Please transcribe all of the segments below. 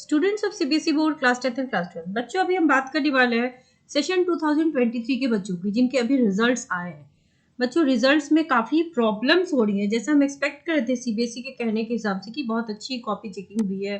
Students of CBSE board class 10 and class 12 बच्चों, अभी हम बात करने वाले हैं सेशन 2023 के बच्चों की जिनके अभी रिजल्ट्स आए हैं। बच्चों, रिजल्ट्स में काफी प्रॉब्लम्स हो रही हैं। जैसा हम एक्सपेक्ट कर रहे थे सीबीएसई के कहने के हिसाब से कि बहुत अच्छी कॉपी चेकिंग भी है,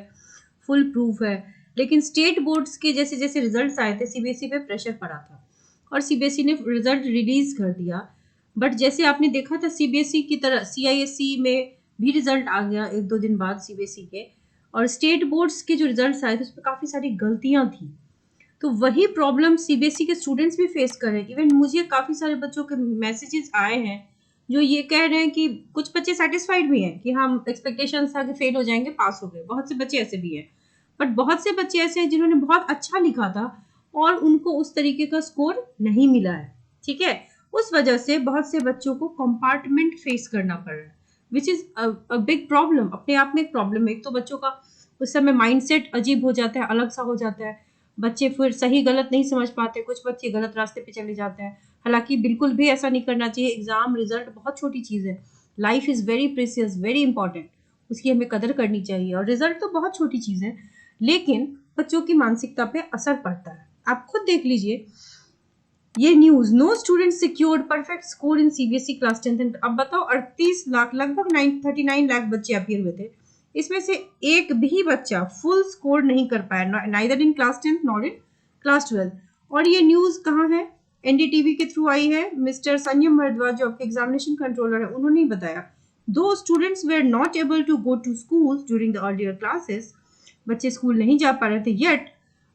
फुल प्रूफ है, लेकिन स्टेट बोर्ड्स के जैसे जैसे रिजल्ट्स आए थे सीबीएसई पे प्रेशर पड़ा था और सीबीएसई ने रिजल्ट रिलीज कर दिया। बट जैसे आपने देखा था सीबीएसई की तरह सीआईएसई में भी रिजल्ट आ गया एक दो दिन बाद सीबीएसई के, और स्टेट बोर्ड्स के जो रिजल्ट्स आए थे उसमें काफ़ी सारी गलतियां थी। तो वही प्रॉब्लम सीबीएसई के स्टूडेंट्स भी फेस कर रहे हैं। इवन मुझे काफ़ी सारे बच्चों के मैसेजेस आए हैं जो ये कह रहे हैं कि कुछ बच्चे सेटिस्फाइड भी हैं कि हम एक्सपेक्टेशन था कि फेल हो जाएंगे, पास हो गए। बहुत से बच्चे ऐसे भी हैं, बट बहुत से बच्चे ऐसे हैं जिन्होंने बहुत अच्छा लिखा था और उनको उस तरीके का स्कोर नहीं मिला है। ठीक है, उस वजह से बहुत से बच्चों को कंपार्टमेंट फेस करना पड़ रहा है, which is a big problem. अपने आप में एक प्रॉब्लम है। एक तो बच्चों का उस समय माइंडसेट अजीब हो जाता है, अलग सा हो जाता है। बच्चे फिर सही गलत नहीं समझ पाते, कुछ बच्चे गलत रास्ते पे चले जाते हैं। हालांकि बिल्कुल भी ऐसा नहीं करना चाहिए। एग्जाम रिजल्ट बहुत छोटी चीज़ है। Life is very precious, very important. उसकी हमें कदर करनी चाहिए और रिजल्ट तो बहुत छोटी चीज़ है, लेकिन बच्चों की मानसिकता पे असर पड़ता है। आप खुद देख लीजिए ये news, no student secured perfect score in CBSE class 10। अब बताओ, 38 लाख, लगभग 39 लाख बच्चे अपियर हुए थे। इसमें से एक भी बच्चा फुल स्कोर नहीं कर पाया, neither in class 10 nor in class 12। और ये न्यूज कहाँ है? एनडीटीवी के थ्रू आई है। मिस्टर संयम भारद्वाज जो आपके एग्जामिनेशन कंट्रोलर है, उन्होंने ही बताया। दो students were not able to go to school during the earlier classes, बच्चे स्कूल नहीं जा पा रहे थे। Yet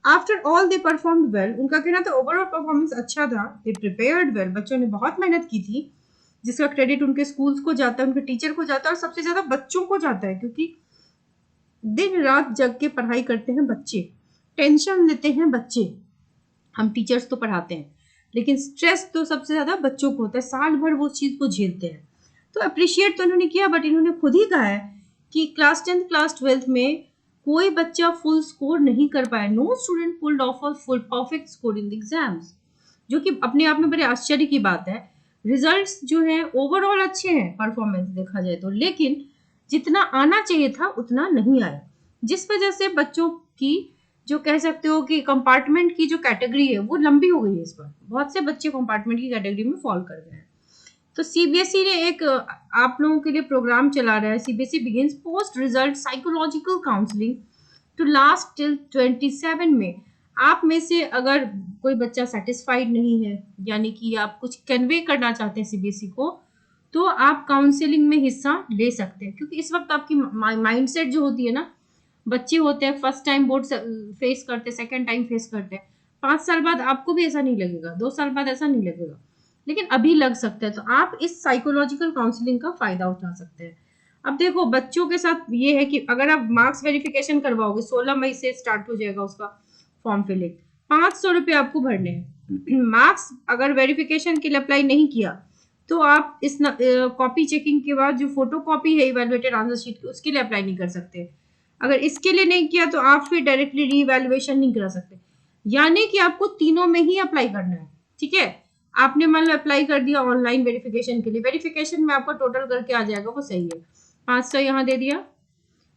after all they performed well. उनका कहना था ओवरऑल परफॉर्मेंस अच्छा था। दे प्रिपेयर्ड वेल, बच्चों ने बहुत मेहनत की थी, जिसका क्रेडिट उनके स्कूल्स को जाता है, उनके टीचर को जाता है और सबसे ज्यादा बच्चों को जाता है, क्योंकि दिन रात जग के पढ़ाई करते हैं बच्चे, टेंशन लेते हैं बच्चे। हम टीचर्स तो पढ़ाते हैं, लेकिन स्ट्रेस तो सबसे ज्यादा बच्चों को होता है। साल भर वो चीज को झेलते हैं। तो अप्रिशिएट तो इन्होंने किया, बट इन्होंने खुद ही कहा है कि क्लास 10 क्लास 12 में कोई बच्चा फुल स्कोर नहीं कर पाया। No student pulled off a full perfect score in the exams, जो कि अपने आप में बड़े आश्चर्य की बात है। रिजल्ट्स जो है ओवरऑल अच्छे हैं, परफॉर्मेंस देखा जाए तो, लेकिन जितना आना चाहिए था उतना नहीं आया, जिस वजह से बच्चों की जो कह सकते हो कि कंपार्टमेंट की जो कैटेगरी है वो लंबी हो गई है। इस बार बहुत से बच्चे कंपार्टमेंट की कैटेगरी में फॉल कर गए हैं। तो सीबीएसई ने एक आप लोगों के लिए प्रोग्राम चला रहा है, CBSE begins post result psychological counselling to last till 27 में। आप में से अगर कोई बच्चा सेटिस्फाइड नहीं है, यानी कि आप कुछ कन्वे करना चाहते हैं सीबीएसई को, तो आप काउंसलिंग में हिस्सा ले सकते हैं। क्योंकि इस वक्त आपकी माइंडसेट जो होती है ना, बच्चे होते हैं फर्स्ट टाइम बोर्ड फेस करते, सेकंड टाइम फेस करते हैं। 5 साल बाद आपको भी ऐसा नहीं लगेगा, 2 साल बाद ऐसा नहीं लगेगा, लेकिन अभी लग सकता है। तो आप इस साइकोलॉजिकल काउंसलिंग का फायदा उठा सकते हैं। अब देखो, बच्चों के साथ ये है कि अगर आप मार्क्स वेरिफिकेशन करवाओगे, 16 मई से स्टार्ट हो जाएगा उसका फॉर्म फिलिंग। 500 रुपये आपको भरने हैं। मार्क्स अगर वेरिफिकेशन के लिए अप्लाई नहीं किया तो आप इस कॉपी चेकिंग के बाद जो फोटो कॉपी है इवेलुएटेड आंसर शीट की, उसके लिए अप्लाई नहीं कर सकते। अगर इसके लिए नहीं किया तो आप फिर डायरेक्टली री इवेल्युएशन नहीं करा सकते। यानी कि आपको तीनों में ही अप्लाई करना है। ठीक है, आपने मान लो अप्लाई कर दिया ऑनलाइन वेरिफिकेशन के लिए, वेरिफिकेशन में आपका टोटल करके आ जाएगा, वो सही है, 500 यहाँ दे दिया।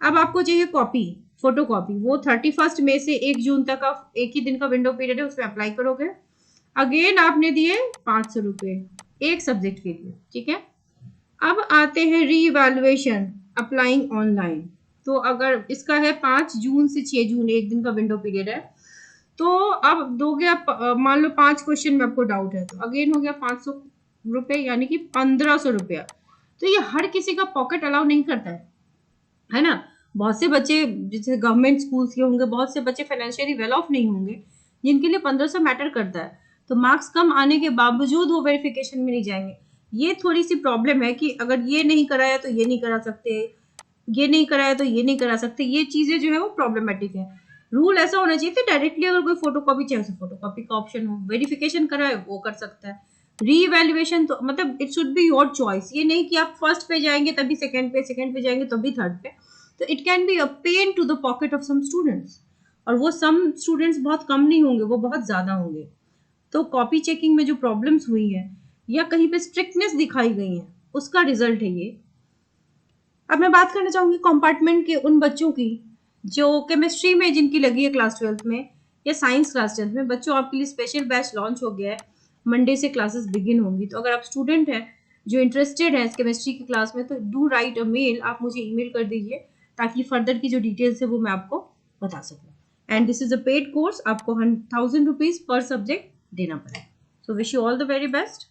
अब आपको चाहिए कॉपी, फोटो कॉपी, वो 31 मई से 1 जून तक का एक ही दिन का विंडो पीरियड है, उसमें अप्लाई करोगे। अगेन आपने दिए 500 रुपये एक सब्जेक्ट के लिए। ठीक है, अब आते हैं री इवेल्युएशन अप्लाइंग ऑनलाइन। तो अगर इसका है 5 जून से 6 जून, एक दिन का विंडो पीरियड है। तो अब दोगे आप, मान लो 5 क्वेश्चन में आपको डाउट है, तो अगेन हो गया 500 रुपये, यानी कि 1500 रुपया। तो ये हर किसी का पॉकेट अलाउ नहीं करता है ना। बहुत से बच्चे जैसे गवर्नमेंट स्कूल्स के होंगे, बहुत से बच्चे फाइनेंशियली वेल ऑफ नहीं होंगे, जिनके लिए 1500 मैटर करता है। तो मार्क्स कम आने के बावजूद वो वेरिफिकेशन में नहीं जाएंगे। ये थोड़ी सी प्रॉब्लम है कि अगर ये नहीं कराया तो ये नहीं करा सकते, ये नहीं कराया तो ये नहीं करा सकते। ये चीजें जो है वो प्रॉब्लमेटिक है। रूल ऐसा होना चाहिए कि डायरेक्टली अगर कोई फोटो कॉपी चाहे तो फोटो कॉपी का ऑप्शन हो, वेरिफिकेशन कराए वो कर सकता है। री इवेल्युएशन तो मतलब it should be your choice. ये नहीं कि आप फर्स्ट पे जाएंगे तभी सेकंड पे जाएंगे तभी थर्ड पे। तो it can be a pain to the pocket of some students, और वो सम स्टूडेंट्स बहुत कम नहीं होंगे, वो बहुत ज्यादा होंगे। तो कॉपी चेकिंग में जो प्रॉब्लम्स हुई है या कहीं पे स्ट्रिक्टनेस दिखाई गई है, उसका रिजल्ट है ये। अब मैं बात करना चाहूंगी कंपार्टमेंट के उन बच्चों की जो केमिस्ट्री में जिनकी लगी है क्लास 12th में या साइंस क्लास 10th में, बच्चों आपके लिए स्पेशल बैच लॉन्च हो गया है, मंडे से क्लासेस बिगिन होंगी। तो अगर आप स्टूडेंट हैं जो इंटरेस्टेड है केमिस्ट्री की क्लास में, तो डू राइट अ मेल, आप मुझे ईमेल कर दीजिए ताकि फर्दर की जो डिटेल्स है वो मैं आपको बता सकूँ। And this is a paid course, आपको 1000 रुपीज पर सब्जेक्ट देना पड़ेगा। So wish you all the very best.